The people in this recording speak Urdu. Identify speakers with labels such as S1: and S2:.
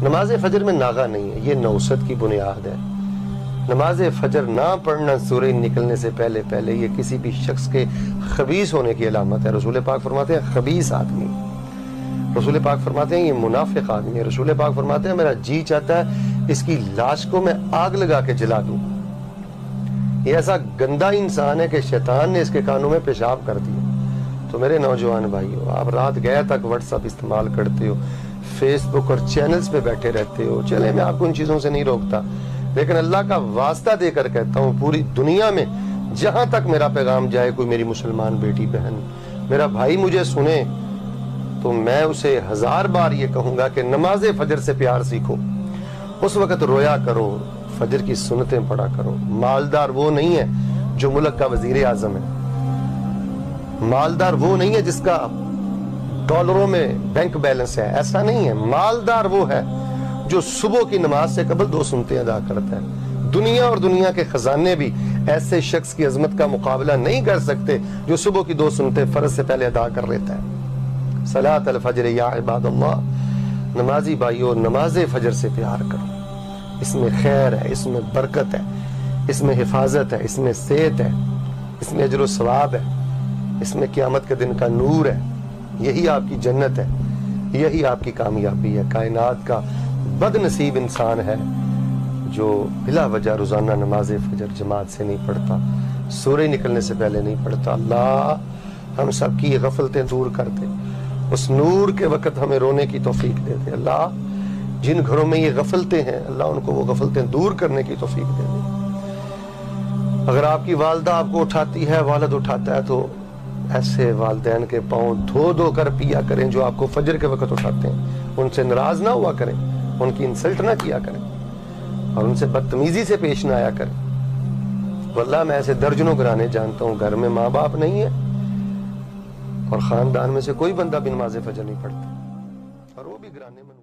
S1: نماز فجر میں ناغہ نہیں ہے، یہ نوست کی بنیاد ہے۔ نماز فجر نہ پڑھنا سورج نکلنے سے پہلے پہلے یہ کسی بھی شخص کے خبیث ہونے کی علامت ہے۔ رسول پاک فرماتے ہیں خبیث آدمی، رسول پاک فرماتے ہیں یہ منافق آدمی ہے، رسول پاک فرماتے ہیں میرا جی چاہتا ہے اس کی لاش کو میں آگ لگا کے جلا دوں۔ یہ ایسا گندا انسان ہے کہ شیطان نے اس کے کانوں میں پیشاب کر دیا۔ تو میرے نوجوان بھائیو، آپ رات گئے تک واٹس ایپ استعمال کرتے ہو، فیس بک اور چینلز پہ بیٹھے رہتے ہو، چلے میں آپ کو ان چیزوں سے نہیں روکتا، لیکن اللہ کا واسطہ دے کر کہتا ہوں پوری دنیا میں جہاں تک میرا پیغام جائے، کوئی میری مسلمان بیٹی بہن میرا بھائی مجھے سنے تو میں اسے 1000 بار یہ کہوں گا کہ نماز فجر سے پیار سیکھو، اس وقت رویا کرو، فجر کی سنتیں پڑھا کرو۔ مالدار وہ نہیں ہے جو ملک کا وزیر اعظم ہے، مالدار وہ نہیں ہے جس کا ڈالروں میں بینک بیلنس ہے، ایسا نہیں ہے۔ مالدار وہ ہے جو صبح کی نماز سے قبل 2 سنتیں ادا کرتا ہے۔ دنیا اور دنیا کے خزانے بھی ایسے شخص کی عظمت کا مقابلہ نہیں کر سکتے جو صبح کی 2 سنتیں فرض سے پہلے ادا کر لیتا ہے۔ صلاۃ الفجر یا عباد اللہ، نمازی بھائیو نماز فجر سے پیار کرو، اس میں خیر ہے، اس میں برکت ہے، اس میں حفاظت ہے، اس میں صحت ہے، اس میں اجر و ثواب ہے، اس میں قیامت کے دن کا نور ہے، یہی آپ کی جنت ہے، یہی آپ کی کامیابی ہے۔ کائنات کا بد نصیب انسان ہے جو بلا وجہ روزانہ نماز فجر جماعت سے نہیں پڑھتا، سورج نکلنے سے پہلے نہیں پڑھتا۔ اللہ ہم سب کی یہ غفلتیں دور کر دے، اس نور کے وقت ہمیں رونے کی توفیق دے دے۔ اللہ جن گھروں میں یہ غفلتیں ہیں اللہ ان کو وہ غفلتیں دور کرنے کی توفیق دے دے۔ اگر آپ کی والدہ آپ کو اٹھاتی ہے، والد اٹھاتا ہے، تو ایسے والدین کے پاؤں دھو دھو کر پیا کریں جو آپ کو فجر کے وقت اٹھاتے ہیں، ان سے ناراض نہ ہوا کریں، ان کی انسلٹ نہ کیا کریں اور ان سے بدتمیزی سے پیش نہ آیا کریں۔ واللہ میں ایسے درجنوں گھرانے جانتا ہوں گھر میں ماں باپ نہیں ہے اور خاندان میں سے کوئی بندہ بھی نماز فجر نہیں پڑھتا، اور وہ بھی گھرانے میں